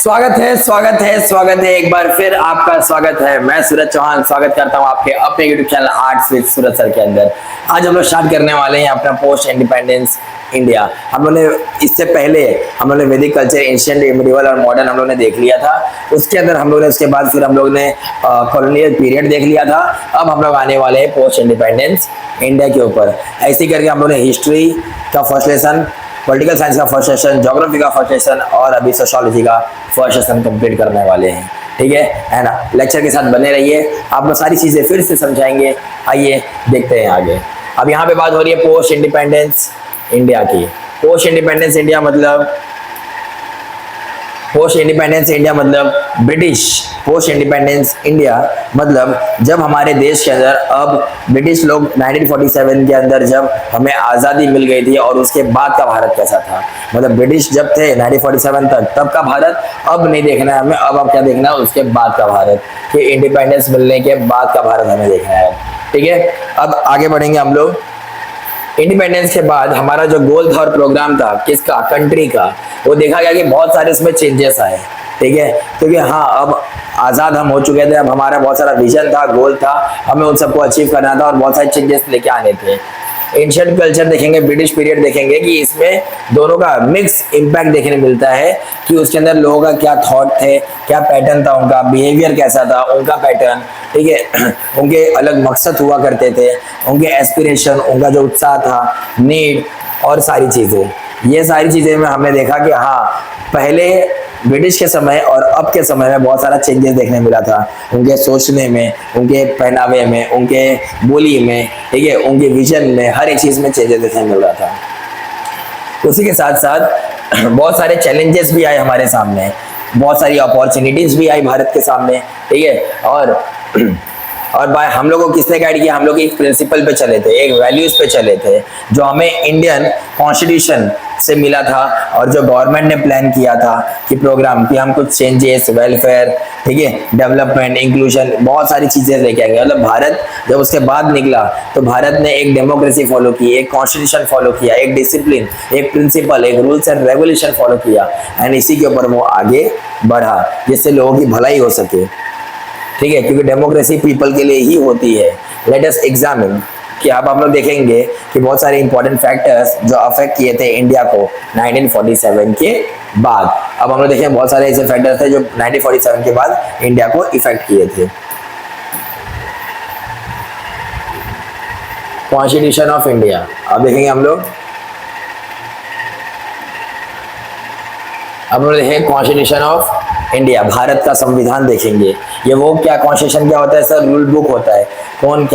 स्वागत है एक बार फिर आपका स्वागत है। मैं सूरज चौहान स्वागत करता हूं आपके अपने YouTube channel arts with Suraj sir के अंदर। आज हम लोग स्टार्ट करने वाले हैं अपना पोस्ट इंडिपेंडेंस इंडिया। हम लोग ने इससे पहले हम लोग ने वैदिक कल्चर, एंशिएंट, मिडिवल और मॉडर्न हम लोग ने देख लिया था। उसके अंदर हम लोग ने उसके बाद फिर हम लोग ने कॉलोनियल पीरियड देख लिया था। अब हम लोग आने वाले हैं पोस्ट इंडिपेंडेंस इंडिया के ऊपर। ऐसे करके हम लोग ने हिस्ट्री का फर्स्ट लेसन, पॉलिटिकल साइंस का फर्स्ट सेशन, ज्योग्राफी का फर्स्ट सेशन और अभी सोशियोलॉजी का फर्स्ट सेशन कंप्लीट करने वाले हैं। ठीक है ना। लेक्चर के साथ बने रहिए, आपको सारी चीजें फिर से समझाएंगे। आइए देखते हैं आगे। अब यहाँ पे बात हो रही है पोस्ट इंडिपेंडेंस इंडिया की। पोस्ट इंडिपेंडेंस इंडिया मतलब ब्रिटिश। पोस्ट इंडिपेंडेंस इंडिया मतलब जब हमारे देश के अंदर अब ब्रिटिश लोग 1947 के अंदर जब हमें आज़ादी मिल गई थी और उसके बाद का भारत कैसा था। मतलब ब्रिटिश जब थे 1947 तक तब का भारत अब नहीं देखना है हमें। अब क्या देखना है उसके बाद का भारत, कि इंडिपेंडेंस मिलने के बाद का भारत हमें देखना है। ठीक है, अब आगे बढ़ेंगे हम लोग। इंडिपेंडेंस के बाद हमारा जो गोल था और प्रोग्राम था किसका, कंट्री का, वो देखा गया कि बहुत सारे इसमें चेंजेस आए। ठीक है, क्योंकि हाँ अब आज़ाद हम हो चुके थे, अब हमारा बहुत सारा विजन था, गोल था, हमें उन सबको अचीव करना था और बहुत सारे चेंजेस लेके आने थे। एंशिएंट कल्चर देखेंगे, ब्रिटिश पीरियड देखेंगे कि इसमें दोनों का मिक्स इम्पैक्ट देखने मिलता है कि उसके अंदर लोगों का क्या थॉट थे, क्या पैटर्न था, उनका बिहेवियर कैसा था, उनका पैटर्न। ठीक है, उनके अलग मकसद हुआ करते थे, उनके एस्पिरेशन, उनका जो उत्साह था, नीड और सारी चीज़ें। ये सारी चीज़ें में हमने देखा कि हाँ पहले ब्रिटिश के समय और अब के समय में बहुत सारा चेंजेस देखने मिला था। उनके सोचने में, उनके पहनावे में, उनके बोली में, ठीक है, उनके विजन में, हर एक चीज़ में चेंजेस देखने मिल रहा था। उसी के साथ साथ बहुत सारे चैलेंजेस भी आए हमारे सामने, बहुत सारी अपॉर्चुनिटीज़ भी आई भारत के सामने। ठीक है, और भाई हम लोगों को किसने गाइड किया, हम लोग एक प्रिंसिपल पे चले थे, एक वैल्यूज पे चले थे जो हमें इंडियन कॉन्स्टिट्यूशन से मिला था और जो गवर्नमेंट ने प्लान किया था कि प्रोग्राम कि हम कुछ चेंजेस, वेलफेयर, ठीक है, डेवलपमेंट, इंक्लूजन, बहुत सारी चीजें लेके आएंगे। मतलब भारत जब उसके बाद निकला तो भारत ने एक डेमोक्रेसी फॉलो की, एक कॉन्स्टिट्यूशन फॉलो किया, एक डिसिप्लिन, एक प्रिंसिपल, एक रूल्स एंड रेगुलेशन फॉलो किया एंड इसी के ऊपर वो आगे बढ़ा जिससे लोगों की भलाई हो सके। ठीक है, क्योंकि डेमोक्रेसी पीपल के लिए ही होती है। लेट अस एग्जामिन कि अब हम लोग देखेंगे कि बहुत सारे इंपॉर्टेंट फैक्टर्स जो अफेक्ट किए थे इंडिया को 1947 के बाद। अब हम लोग देखेंगे बहुत सारे ऐसे फैक्टर्स थे जो 1947 के बाद इंडिया को इफेक्ट किए थे। कॉन्स्टिट्यूशन ऑफ इंडिया अब देखेंगे हम लोग। अब हम लोग देखेंगे कॉन्स्टिट्यूशन ऑफ इंडिया, भारत का संविधान देखेंगे। ये वो क्या कॉन्स्टिट्यूशन क्या होता है सर, रूल बुक होता है। कौन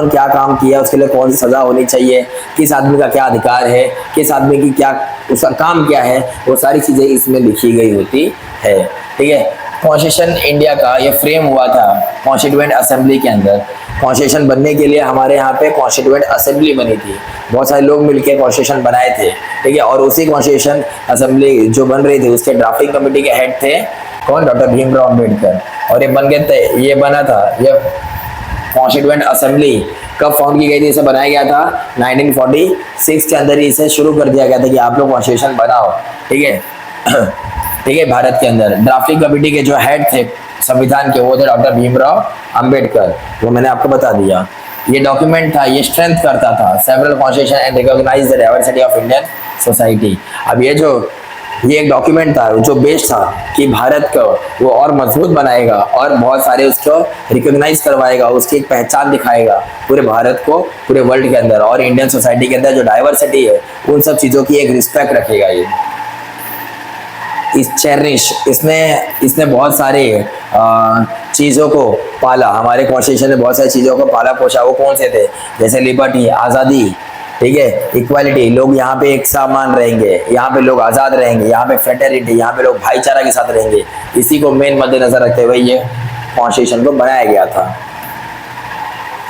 क्या काम किया, उसके लिए कौन सी सजा होनी चाहिए, किस आदमी का क्या अधिकार है, किस आदमी की क्या, उसका काम क्या है, वो सारी चीज़ें इसमें लिखी गई होती है। ठीक है, कॉन्स्टिट्यूशन इंडिया का ये फ्रेम हुआ था कॉन्स्टिट्यूएंट असेंबली के अंदर। कॉन्स्टिट्यूशन बनने के लिए हमारे यहाँ पे कॉन्स्टिट्यूएंट असेंबली बनी थी, बहुत सारे लोग मिलकर कॉन्स्टिट्यूशन बनाए थे। ठीक है, और उसी कॉन्स्टिट्यूशन असेंबली जो बन रही थी उसके ड्राफ्टिंग कमेटी के हेड थे कौन, डॉक्टर भीमराव अम्बेडकर। और ये बना था, ये कॉन्स्टिट्यूएंट असेंबली कब फाउंड की गई थी, इसे बनाया गया था 1946 के अंदर ही इसे शुरू कर दिया गया था कि आप लोग कॉन्स्टिट्यूशन बनाओ। ठीक है, ठीक है, भारत के अंदर ड्राफ्टिंग कमेटी के जो हेड थे संविधान के वो थे डॉक्टर भीमराव अंबेडकर, वो मैंने आपको बता दिया। ये डॉक्यूमेंट था, ये स्ट्रेंथ करता था several constitution and recognise the diversity of Indian society. अब ये एक डॉक्यूमेंट था जो बेस्ड था कि भारत को वो और मजबूत बनाएगा और बहुत सारे उसको रिकॉग्नाइज करवाएगा, उसकी एक पहचान दिखाएगा पूरे भारत को, पूरे वर्ल्ड के अंदर, और इंडियन सोसाइटी के अंदर जो डाइवर्सिटी है उन सब चीज़ों की एक रिस्पेक्ट रखेगा। ये इसने बहुत सारे चीज़ों को पाला, हमारे कॉन्स्टिट्यूशन ने बहुत सारी चीज़ों को पाला पोषा। वो कौन से थे, जैसे लिबर्टी, आज़ादी, ठीक है, इक्वालिटी, लोग यहाँ पे एक समान रहेंगे, यहाँ पे लोग आज़ाद रहेंगे, यहाँ पे फ्रेटर्निटी, यहाँ पे लोग भाईचारा के साथ रहेंगे। इसी को मेन मद्देनजर रखते हुए ये कॉन्स्टिट्यूशन को बनाया गया था।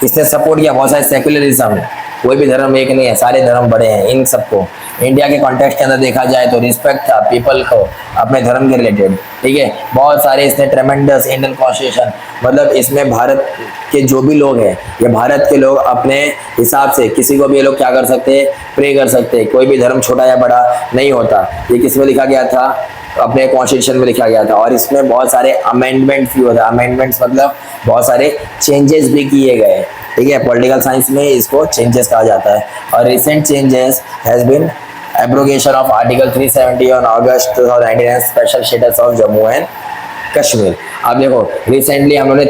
इसने सपोर्ट किया बहुत सारे सेक्युलरिज्म, कोई भी धर्म एक नहीं है, सारे धर्म बड़े हैं, इन सबको। इंडिया के कॉन्टेक्स्ट के अंदर देखा जाए तो रिस्पेक्ट था पीपल को अपने धर्म के रिलेटेड। ठीक है, बहुत सारे इसने ट्रेमेंडस इंडियन कॉन्स्टिट्यूशन, मतलब इसमें भारत के जो भी लोग हैं, ये भारत के लोग अपने हिसाब से किसी को भी ये लोग क्या कर सकते हैं, प्रे कर सकते हैं। कोई भी धर्म छोटा या बड़ा नहीं होता। ये किस में लिखा गया था, अपने कॉन्स्टिट्यूशन में लिखा गया था, और इसमें बहुत सारे अमेंडमेंट भी हुए थे। अमेंडमेंट्स मतलब बहुत सारे चेंजेस भी किए गए, ठीक है। पॉलिटिकल साइंस में इसको चेंजेस कहा जाता है। और recent changes has been abrogation of article 370 on August 2019 and special status of Jammu and Kashmir. अब देखो रिसेंटली हम लोगों ने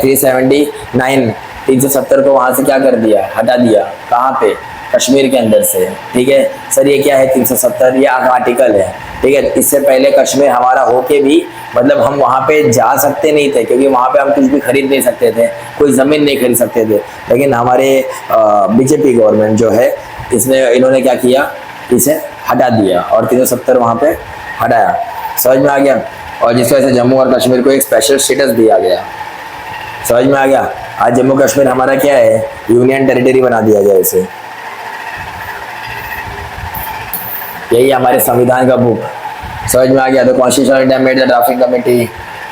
370 को वहां से क्या कर दिया, हटा दिया। कहाँ पे? कश्मीर के अंदर से, ठीक है। सर ये क्या है 370? ये आर्टिकल है, ठीक है। इससे पहले कश्मीर हमारा होके भी मतलब हम वहाँ पे जा सकते नहीं थे, क्योंकि वहाँ पे हम कुछ भी खरीद नहीं सकते थे, कोई ज़मीन नहीं खरीद सकते थे। लेकिन हमारे बीजेपी गवर्नमेंट जो है इन्होंने क्या किया, इसे हटा दिया और 370 वहाँ पे हटाया। समझ में आ गया? और जिस वजह से जम्मू और कश्मीर को एक स्पेशल स्टेटस दिया गया। समझ में आ गया? आज जम्मू कश्मीर हमारा क्या है, यूनियन टेरिटरी बना दिया गया इसे। यही हमारे संविधान का बुक। समझ में आ गया? तो constitution of India made the drafting committee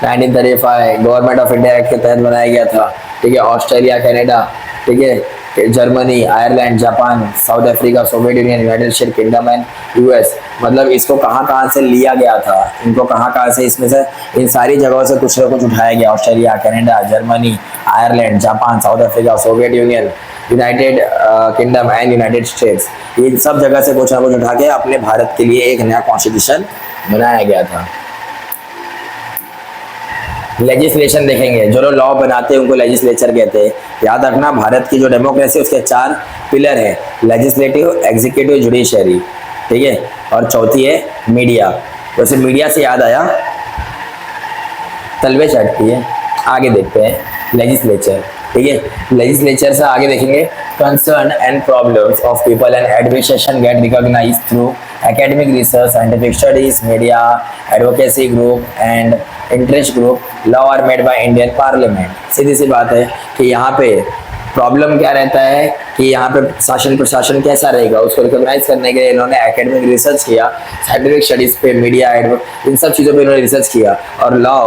1935 government of India act के तहत बनाया गया था, ठीक है। ऑस्ट्रेलिया, कनाडा, ठीक है, Germany, Ireland, Japan, South Africa, Soviet Union, United state kingdom and US. मतलब इसको कहाँ से लिया गया था, इनको कहाँ से, इसमें से इन सारी जगहों से कुछ ना कुछ उठाया गया। Australia, Canada, Germany, Ireland, Japan, South Africa, Soviet Union, United Kingdom and United States, इन सब जगह से कुछ ना कुछ उठा के अपने भारत के लिए एक नया कॉन्स्टिट्यूशन बनाया गया था। लेजिस्लेशन देखेंगे, जो लोग लॉ बनाते हैं उनको लेजिस्लेचर कहते हैं। याद रखना, भारत की जो डेमोक्रेसी उसके 4 पिलर है, लेजिस्लेटिव, एग्जीक्यूटिव, जुडिशरी, ठीक है। और चौथी है मीडिया। वैसे मीडिया से याद आया, तलवे चढ़ती है। आगे देखते हैं लेजिस्लेचर, ठीक है। लेजिस्लेचर से आगे देखेंगे, concern and problems of people and administration get recognised through academic research, scientific studies, media, advocacy group and interest group, law are made by Indian Parliament। सीधी सी बात है कि यहाँ पे प्रॉब्लम क्या रहता है कि यहाँ पे शासन प्रशासन कैसा रहेगा, उसको रिकॉग्नाइज करने के लिए इन्होंने एकेडमिक रिसर्च किया, साइंटिफिक स्टडीज पे, मीडिया, इन सब चीज़ों पे इन्होंने रिसर्च किया। और लॉ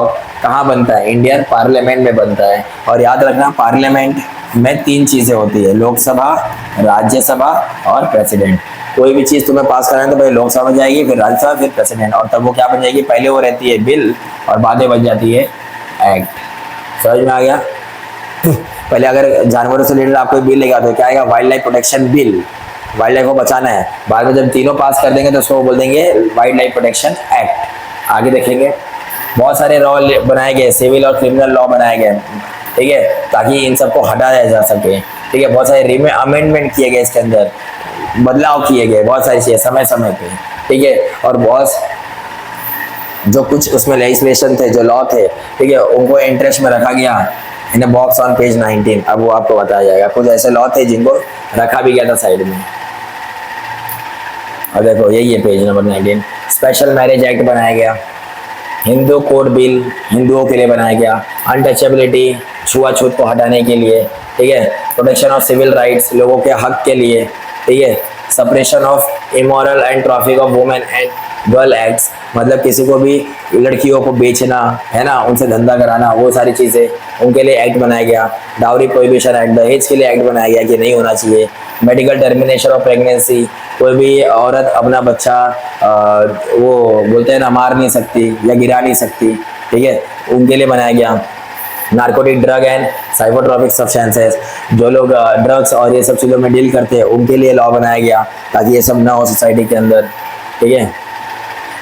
कहाँ बनता है? इंडियन पार्लियामेंट में बनता है। और याद रखना, पार्लियामेंट में 3 चीज़ें होती है, लोकसभा, राज्यसभा और प्रेसिडेंट। कोई भी चीज़ तुम्हें पास कराना है तो पहले लोकसभा में जाएगी, फिर राज्यसभा, फिर प्रेसिडेंट, और तब वो क्या बन जाएगी, पहले वो रहती है बिल और बाद में बन जाती है एक्ट। समझ में आ गया? पहले अगर जानवरों से रिलेटेड आप कोई बिल लेगा तो क्या आएगा, wild life protection bill, wild life को बचाना है। बाद में जब तीनों पास कर देंगे तो उसको बोल देंगे वाइल्ड लाइफ प्रोटेक्शन एक्ट। आगे देखेंगे, बहुत सारे लॉ बनाए गए, सिविल और क्रिमिनल लॉ बनाए गए, ठीक है, ताकि इन सबको हटाया जा सके, ठीक है। बहुत सारे अमेंडमेंट किए गए, इसके अंदर बदलाव किए गए, बहुत सारी चीज़ें समय समय पे, ठीक है। और बहुत जो कुछ उसमें लेजिस्लेशन थे, जो लॉ थे, ठीक है, उनको इंटरेस्ट में रखा गया इन अ बॉक्स ऑन पेज 19। अब वो आपको बताया जाएगा। कुछ ऐसे लॉ थे जिनको रखा भी गया था साइड में। और देखो यही है page number 19। Special marriage act बनाया गया, हिंदू कोड बिल हिंदुओं के लिए बनाया गया, अनटचेबिलिटी, छुआछूत को हटाने के लिए, ठीक है, प्रोटेक्शन ऑफ सिविल राइट्स, लोगों के हक के लिए, ठीक है, suppression of immoral and traffic of women and girl acts, मतलब किसी को भी लड़कियों को बेचना है ना, उनसे धंधा कराना, वो सारी चीज़ें उनके लिए एक्ट बनाया गया। डाउरी प्रोहिबिशन एक्ट, दहेज के लिए एक्ट बनाया गया कि नहीं होना चाहिए। मेडिकल टर्मिनेशन ऑफ प्रेगनेंसी, कोई भी औरत अपना बच्चा वो बोलते हैं ना, मार नहीं सकती या गिरा नहीं सकती, ठीक है, उनके लिए बनाया गया। Narcotic drug and psychotropic substances, जो लोग ड्रग्स और ये सब चीज़ों में डील करते हैं उनके लिए लॉ बनाया गया ताकि ये सब ना हो सोसाइटी के अंदर, ठीक है।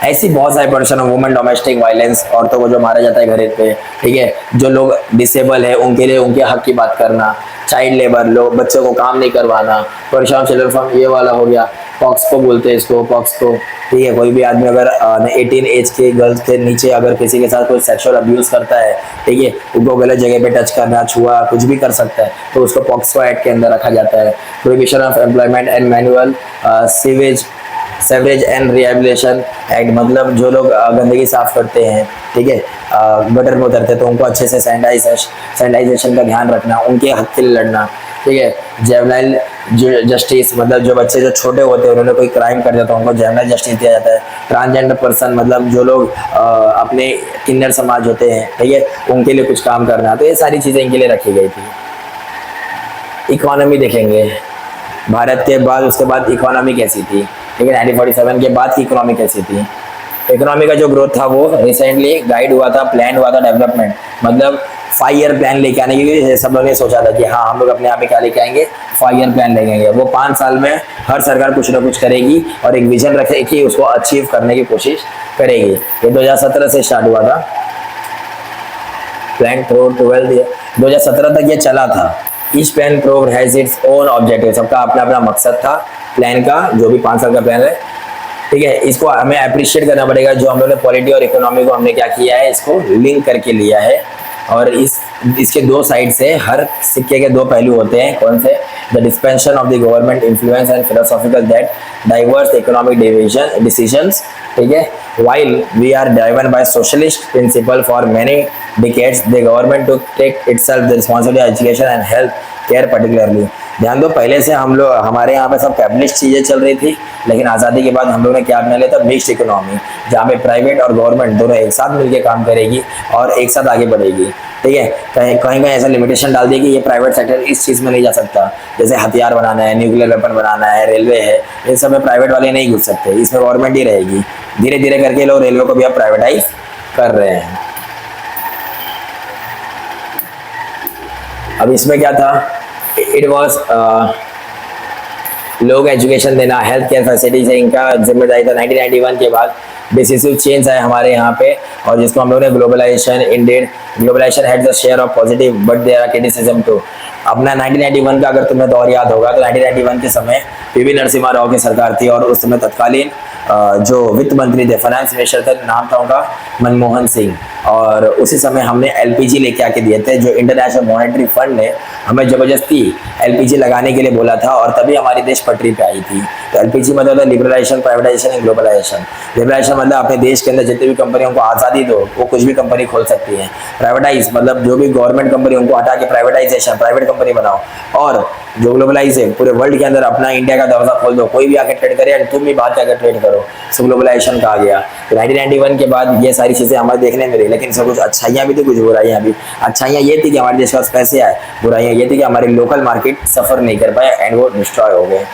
ऐसी बहुत सारी protection of women, domestic violence, औरतों को जो मारा जाता है घर पे, ठीक है, जो लोग डिसेबल है उनके लिए उनके हक की बात करना, चाइल्ड लेबर, लोग बच्चों को काम नहीं करवाना, प्रोटेक्शन ऑफ चिल्ड्रन फ्रॉम, ये वाला हो गया, पॉक्सको बोलते हैं इसको, पॉक्सको, ठीक है। कोई भी आदमी अगर 18 एज के गर्ल्स के नीचे अगर किसी के साथ कोई सेक्सुअल अब्यूज़ करता है, ठीक है, उनको गलत जगह पे टच करना, छुआ, कुछ भी कर सकता है, तो उसको पॉक्सको एक्ट के अंदर रखा जाता है। Prohibition of employment and manual sewerage and rehabilitation act, मतलब जो लोग गंदगी साफ करते हैं, ठीक है, गटर में उतरते हैं तो उनको अच्छे से सैनिटाइजेशन का ध्यान रखना, उनके हक के लिए लड़ना, ठीक है। जुवेनाइल जस्टिस, मतलब जो बच्चे जो छोटे होते हैं उन्होंने कोई क्राइम कर दिया तो उनको जुवेनाइल जस्टिस दिया जाता है। ट्रांसजेंडर पर्सन, मतलब जो लोग अपने किन्नर समाज होते हैं, ठीक है, उनके लिए कुछ काम करना, तो ये सारी चीज़ें इनके लिए रखी गई थी। इकोनॉमी देखेंगे, भारत के बाद उसके बाद इकोनॉमी कैसी थी, ठीक है, 1947 के बाद की इकोनॉमी कैसी थी। इकोनॉमी का जो ग्रोथ था वो रिसेंटली गाइड हुआ था, प्लान हुआ था डेवलपमेंट, मतलब 5 ईयर प्लान लेके आने के लिए सब लोगों ने सोचा था कि हाँ हम लोग अपने यहाँ पे क्या लेके आएंगे, 5 ईयर प्लान लेके आएंगे। वो 5 साल में हर सरकार कुछ ना कुछ करेगी और एक विजन रखेगी, उसको अचीव करने की कोशिश करेगी। ये 2017 से स्टार्ट हुआ था प्लान थ्रू 12 2017 तक ये चला था। Each plan programme has its own objective, सबका अपना अपना मकसद था प्लान का, जो भी 5 साल का प्लान है, ठीक है। इसको हमें अप्रिशिएट करना पड़ेगा, जो हम लोग ने पॉलिटी और इकोनॉमी को हमने क्या किया है, इसको लिंक करके लिया है। और इसके दो साइड से, हर सिक्के के दो पहलू होते हैं। कौन से? The dispensation of the government influence and philosophical that diverse economic decisions, ठीक है। while we are driven by socialist principle for many decades, the government to take itself the responsibility of education and health care particularly। ध्यान दो, पहले से हम लोग, हमारे यहाँ पे सब कैपिटलिस्ट चीजें चल रही थी, लेकिन आज़ादी के बाद हम लोग ने क्या अपना लिया था, मिक्स्ड इकोनॉमी, जहाँ पे प्राइवेट और गवर्नमेंट दोनों एक साथ मिलकर काम करेगी और एक साथ आगे बढ़ेगी, ठीक है। कहीं कहीं ऐसा लिमिटेशन डाल दी कि ये प्राइवेट सेक्टर इस चीज़ में नहीं जा सकता, जैसे हथियार बनाना है, न्यूक्लियर वेपन बनाना है, रेलवे है, इन सब में प्राइवेट वाले नहीं घुस सकते, इसमें गवर्नमेंट ही रहेगी। धीरे धीरे करके लोग रेलवे को भी अब प्राइवेटाइज कर रहे हैं। अब इसमें क्या था, इट वॉज लोग एजुकेशन देना, हेल्थ केयर फैसिलिटीज है, इनका जिम्मेदारी था। 1991 के बाद डिसिसिव चेंज आए हमारे यहाँ पे, और जिसको हम लोग ने globalisation, indeed globalisation had the share of positive but there are criticism too. अपना 1991 का अगर तुम्हें दौर याद होगा तो 1991 के समय पीवी नरसिम्हा राव की सरकार थी, और उस समय तत्कालीन जो वित्त मंत्री थे, फाइनेंस मिनिस्टर थे, नाम था उनका मनमोहन सिंह। और उसी समय हमने एलपीजी लेके आके दिए थे, जो इंटरनेशनल मॉनेटरी फंड ने हमें जबरदस्ती एलपीजी लगाने के लिए बोला था, और तभी हमारी देश पटरी पे आई थी। तो एलपीजी मतलब liberalisation, privatisation and globalisation. Liberalisation मतलब अपने देश के अंदर जितनी भी कंपनियों को आज़ादी दो, वो कुछ भी कंपनी खोल सकती है। प्राइवेटाइज मतलब जो भी गवर्नमेंट कंपनी, उनको हटा के प्राइवेटाइजेशन, प्राइवेट कंपनी बनाओ। और जो ग्लोबलाइज है, पूरे वर्ल्ड के अंदर अपना इंडिया का दरवाजा खोल दो, कोई भी आके ट्रेड करे, तुम भी बाहर जाकर ट्रेड करो, सो ग्लोबलाइजेशन कहा गया। तो 1991 के बाद ये सारी चीज़ें हमें देखने मिली, लेकिन इसमें कुछ अच्छाइयाँ भी थी, कुछ बुराइयाँ भी। अच्छाइयाँ ये थी कि हमारे देश के पास पैसे आए, बुराइयाँ ये थी कि हमारे लोकल मार्केट सफ़र नहीं कर पाए एंड वो डिस्ट्रॉय हो गए।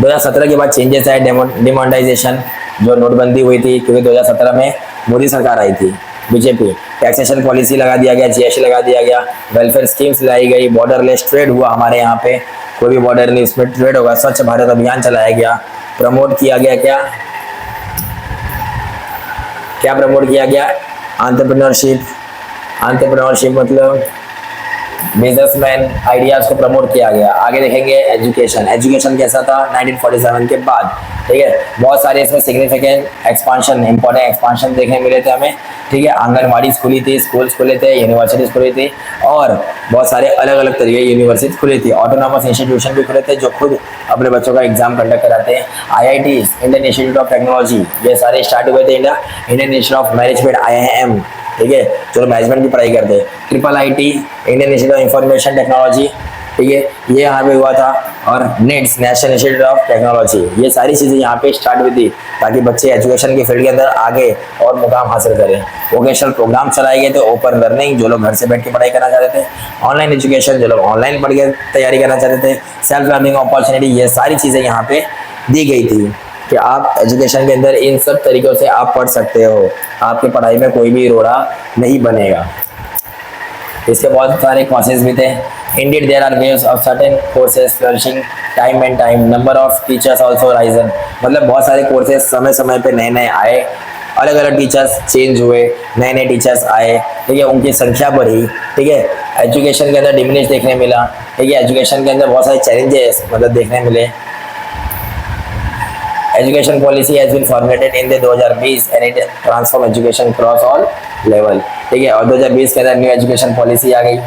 2017 के बाद चेंजेस आए, डिमोनेटाइजेशन, जो नोटबंदी हुई थी, क्योंकि 2017 में मोदी सरकार आई थी, बीजेपी। टैक्सेशन पॉलिसी लगा दिया गया, जीएसटी लगा दिया गया, वेलफेयर स्कीम्स लाई गई, बॉर्डरलेस ट्रेड हुआ हमारे यहाँ पे, कोई भी बॉर्डर नहीं, उसमें ट्रेड होगा। स्वच्छ भारत अभियान चलाया गया, प्रमोट किया गया, क्या प्रमोट किया गया, एंटरप्रेन्योरशिप मतलब बिजनेसमैन आइडियाज को प्रमोट किया गया। आगे देखेंगे एजुकेशन, एजुकेशन कैसा था 1947 के बाद, ठीक है। बहुत सारे इसमें सिग्निफिकेंट एक्सपांशन, इंपॉर्टेंट एक्सपांशन देखने मिले थे हमें, ठीक है। आंगनबाड़ी खुली थी, स्कूल्स खुले थे, यूनिवर्सिटीज खुली थी, और बहुत सारे अलग अलग तरीके की यूनिवर्सिटी खुली थी। ऑटोनॉमस इंस्टीट्यूशन भी खुले थे, जो खुद अपने बच्चों का एग्जाम कंडक्ट कराते हैं। IIT, Indian institute of technology, ये सारे स्टार्ट हुए थे। Indian institute of management, IIM, ठीक है, जो मैनेजमेंट की पढ़ाई करते हैं। IIIT, Indian institute of information technology, ठीक है, ये यहाँ पे हुआ था। और nets, national institute of technology, ये सारी चीज़ें यहाँ पे स्टार्ट हुई थी, ताकि बच्चे एजुकेशन की फील्ड के अंदर आगे और मुकाम हासिल करें। वोकेशनल प्रोग्राम चलाए गए थे, ओपन लर्निंग, जो लोग घर से बैठ के पढ़ाई करना चाहते थे, ऑनलाइन एजुकेशन, जो लोग ऑनलाइन पढ़ के तैयारी करना चाहते थे, सेल्फ लर्निंग अपॉर्चुनिटी, ये सारी चीज़ें यहाँ पे दी गई थी कि आप एजुकेशन के अंदर इन सब तरीक़ों से आप पढ़ सकते हो, आपकी पढ़ाई में कोई भी रोड़ा नहीं बनेगा। इसके बहुत सारे कोर्सेज भी थे। Indeed, there are waves of certain courses flourishing time and time. Number of teachers also risen. मतलब बहुत सारे कोर्सेज समय समय पे नए नए आए, अलग अलग टीचर्स चेंज हुए, नए नए टीचर्स आए, ठीक है, उनकी संख्या बढ़ी, ठीक है। एजुकेशन के अंदर डिमिनिश देखने मिला, ठीक है। एजुकेशन के अंदर बहुत सारे चैलेंजेस मतलब देखने मिले। Education policy has been formulated in 2020 and it transform education cross all level, ठीक है। और 2020 के अंदर न्यू एजुकेशन पॉलिसी आ गई,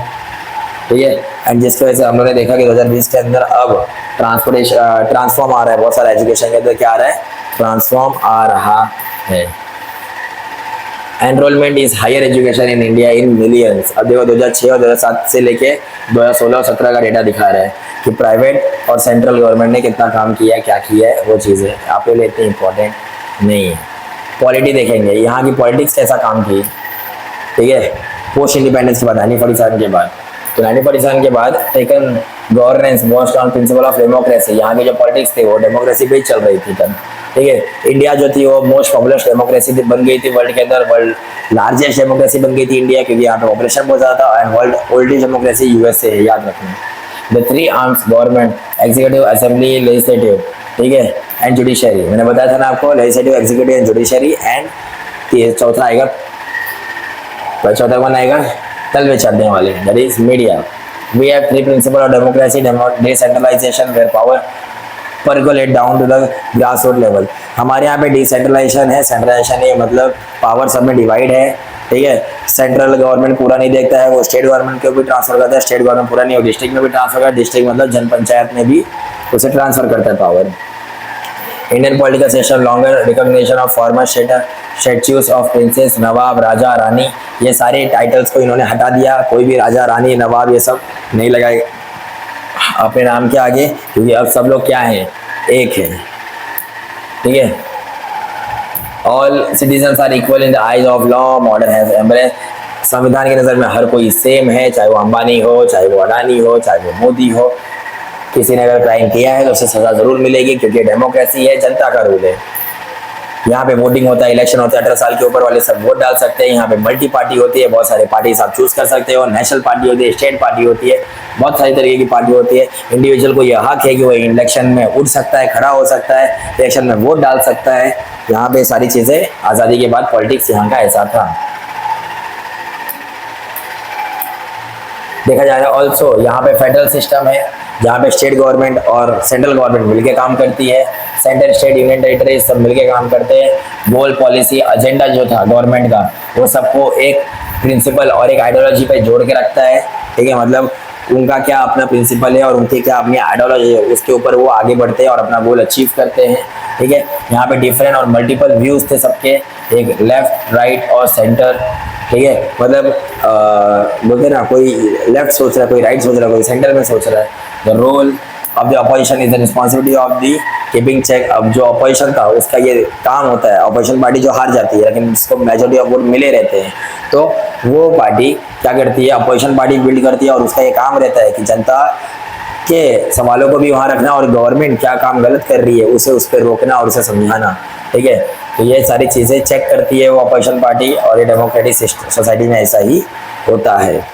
ठीक है, एंड जिसकी वजह से हम लोगों ने देखा कि 2020 के अंदर अब ट्रांसफॉर्म आ रहा है, बहुत सारा एजुकेशन के अंदर क्या आ रहा है, ट्रांसफॉर्म आ रहा है। Enrolment is higher education in India in millions. अब देखो 2006 और 2007 से लेके 2016 और 17 का डेटा दिखा रहा है कि प्राइवेट और सेंट्रल गवर्नमेंट ने कितना काम किया है, क्या किया है, वो चीज़ें आपके लिए इतनी इंपॉर्टेंट नहीं है। पॉलिटी देखेंगे, यहाँ की पॉलिटिक्स कैसा काम की, ठीक है, पोस्ट इंडिपेंडेंस के बाद 1947 के बाद। तो 1947 के बाद taken governance most on principal of democracy, यहाँ की जो पॉलिटिक्स थी वो डेमोक्रेसी पे ही चल रही थी तब, ठीक है। इंडिया जो थी वो मोस्ट पॉपुलर डेमोक्रेसी बन गई थी वर्ल्ड के अंदर, वर्ल्ड लार्जेस्ट डेमोक्रेसी बन गई थी इंडिया, क्योंकि यहाँ पे पॉपुलेशन बहुत ज़्यादा था, and world oldest democracy USA है, याद रखना। The three arms government, executive, assembly, legislative, ठीक है, एंड जुडिशरी, मैंने बताया था ना आपको, legislative, executive and judiciary, and चौथा आएगा, चौथा कौन आएगा, कल में चढ़ने वाले, that is media. We have three principle of democracy, decentralisation where power percolate down to the grass root level. हमारे यहाँ पे डिसेंट्रलाइजेशन है, सेंट्रलाइजेशन है, मतलब पावर सब में डिवाइड है, ठीक है। सेंट्रल गवर्नमेंट पूरा नहीं देखता है, वो स्टेट गवर्नमेंट को भी ट्रांसफर करता है, स्टेट गवर्नमेंट पूरा नहीं, वो डिस्ट्रिक्ट में भी ट्रांसफर करता है, डिस्ट्रिक्ट मतलब जन पंचायत में भी उसे ट्रांसफर करता है power. Indian political system longer recognition of former statues of princes, nawab, raja, rani, ये सारे टाइटल्स को इन्होंने हटा दिया, कोई भी राजा, रानी, नवाब ये सब नहीं लगाए अपने नाम के आगे, क्योंकि अब सब लोग क्या हैं, एक है, ठीक है। All citizens are equal in the eyes of law, modern has embrace, संविधान की नज़र में हर कोई सेम है, चाहे वो अंबानी हो, चाहे वो अडानी हो, चाहे वो मोदी हो। किसी ने अगर क्राइम किया है तो उसे सजा जरूर मिलेगी, क्योंकि डेमोक्रेसी है, जनता का रूल है। यहाँ पे वोटिंग होता है, इलेक्शन होता है, 18 साल के ऊपर वाले सब वोट डाल सकते हैं। यहाँ पे मल्टी पार्टी होती है, बहुत सारे पार्टीज आप चूज कर सकते हो, नेशनल पार्टी होती है, स्टेट पार्टी होती है, बहुत सारी तरीके की पार्टी होती है। इंडिविजुअल को यह हक है कि वो इलेक्शन में उठ सकता है, खड़ा हो सकता है, इलेक्शन में वोट डाल सकता है। यहाँ पे सारी चीजें आज़ादी के बाद पॉलिटिक्स यहाँ का ऐसा था। देखा जाए ऑल्सो यहाँ पे फेडरल सिस्टम है, जहाँ पे स्टेट गवर्नमेंट और सेंट्रल गवर्नमेंट मिलके काम करती है, सेंटर, स्टेट, यूनियन टेरिटरी सब मिलके काम करते हैं। गोल, पॉलिसी, एजेंडा जो था गवर्नमेंट का, वो सबको एक प्रिंसिपल और एक आइडियोलॉजी पे जोड़ के रखता है, ठीक है। मतलब उनका क्या अपना प्रिंसिपल है और उनकी क्या अपनी आइडियोलॉजी है, उसके ऊपर वो आगे बढ़ते हैं और अपना गोल अचीव करते हैं, ठीक है। यहाँ पे डिफरेंट और मल्टीपल व्यूज थे सबके, एक लेफ्ट, राइट और सेंटर, ठीक है। मतलब बोलते ना, कोई लेफ्ट सोच रहा है, कोई राइट सोच रहा है, कोई सेंटर में सोच रहा है। The role of the opposition is the responsibility of the keeping check. अब जो अपोजिशन था उसका ये काम होता है, अपोजिशन पार्टी जो हार जाती है लेकिन जिसको मेजोरिटी ऑफ वोट मिले रहते हैं, तो वो पार्टी क्या करती है, अपोजिशन पार्टी बिल्ड करती है, और उसका ये काम रहता है कि जनता के सवालों को भी वहाँ रखना और गवर्नमेंट क्या काम गलत कर रही है उसे उस पर रोकना और उसे समझाना, ठीक है। तो ये सारी चीज़ें चेक करती है वो अपोजिशन पार्टी, और ये डेमोक्रेटिक सोसाइटी में ऐसा ही होता है।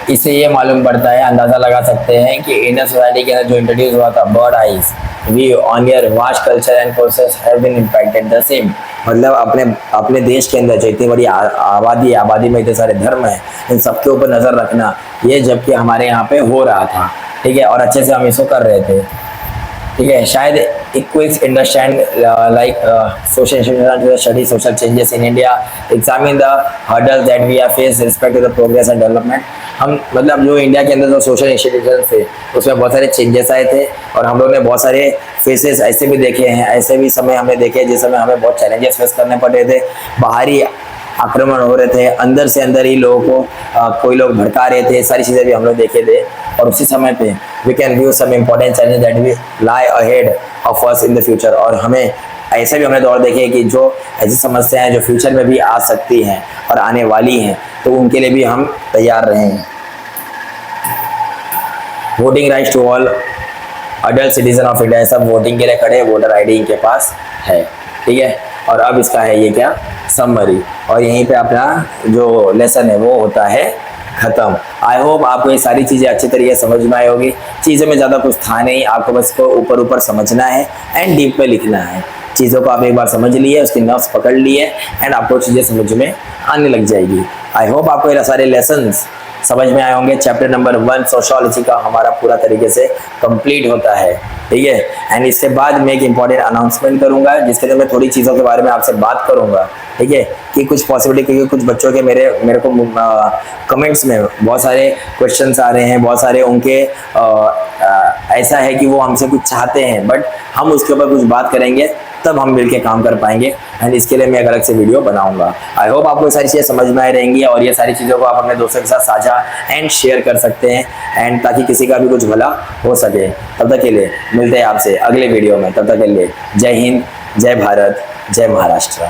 इससे ये मालूम पड़ता है, अंदाज़ा लगा सकते हैं कि इंडियन सोसाइटी के अंदर जो इंट्रोड्यूस हुआ था bird eyes view on your vast culture and process have been impacted the same. मतलब अपने देश के अंदर जो इतनी बड़ी आबादी है, आबादी में इतने सारे धर्म हैं, इन सबके ऊपर नज़र रखना, ये जबकि हमारे यहाँ पे हो रहा था, ठीक है, और अच्छे से हम इसको कर रहे थे, ठीक है। शायद इक्विक्स understand like social study social changes in India, examine the hurdles that we have face respect to the progress and development. हम मतलब जो इंडिया के अंदर जो सोशल इंस्टीट्यूशन थे उसमें बहुत सारे चेंजेस आए थे, और हम लोग ने बहुत सारे फेसेस ऐसे भी देखे हैं, ऐसे भी समय हमने देखे जिस समय हमें बहुत चैलेंजेस फेस करने पड़ रहे थे, बाहरी आक्रमण हो रहे थे, अंदर से अंदर ही लोगों को कोई लोग भड़का रहे थे, सारी चीज़ें भी हम लोग देखे थे। और उसी समय पे we can view some important challenges that we lie ahead of us in the future. और हमें ऐसे भी हमने दौर देखे कि जो ऐसी समस्याएं जो फ्यूचर में भी आ सकती हैं और आने वाली हैं, तो उनके लिए भी हम तैयार रहें। Voting rights to all adult citizen of India, सब वोटिंग के लिए खड़े, वोटर आईडी इनके पास है, ठीक है। और अब इसका है ये क्या, समरी, और यहीं पे अपना जो लेसन है वो होता है खत्म। आई होप आपको ये सारी चीज़ें अच्छी तरीके से समझ में आई होगी। चीज़ों में ज़्यादा कुछ था नहीं, आपको बस को ऊपर ऊपर समझना है एंड डीप में लिखना है। चीज़ों को आप एक बार समझ लिए, उसकी नर्व्स पकड़ लिए, एंड आपको चीज़ें समझ में आने लग जाएगी। आई होप आपको ये सारे लेसन्स समझ में आए होंगे। चैप्टर नंबर 1 सोशियोलॉजी का हमारा पूरा तरीके से कंप्लीट होता है, ठीक है। एंड इसके बाद मैं एक इंपॉर्टेंट अनाउंसमेंट करूंगा, जिसके अंदर मैं थोड़ी चीज़ों के बारे में आपसे बात करूंगा, ठीक है, कि कुछ पॉसिबिलिटी, क्योंकि कुछ बच्चों के मेरे को कमेंट्स में बहुत सारे क्वेश्चंस आ रहे हैं, बहुत सारे उनके ऐसा है कि वो हमसे कुछ चाहते हैं, बट हम उसके ऊपर कुछ बात करेंगे तब हम मिलके काम कर पाएंगे, एंड इसके लिए मैं एक अलग से वीडियो बनाऊंगा। आई होप आपको ये सारी चीज़ें समझ में आई रहेंगी, और ये सारी चीज़ों को आप अपने दोस्तों के साथ साझा एंड शेयर कर सकते हैं, एंड ताकि किसी का भी कुछ भला हो सके। तब तक के लिए मिलते हैं आपसे अगले वीडियो में, तब तक के लिए जय हिंद, जय भारत, जय महाराष्ट्र।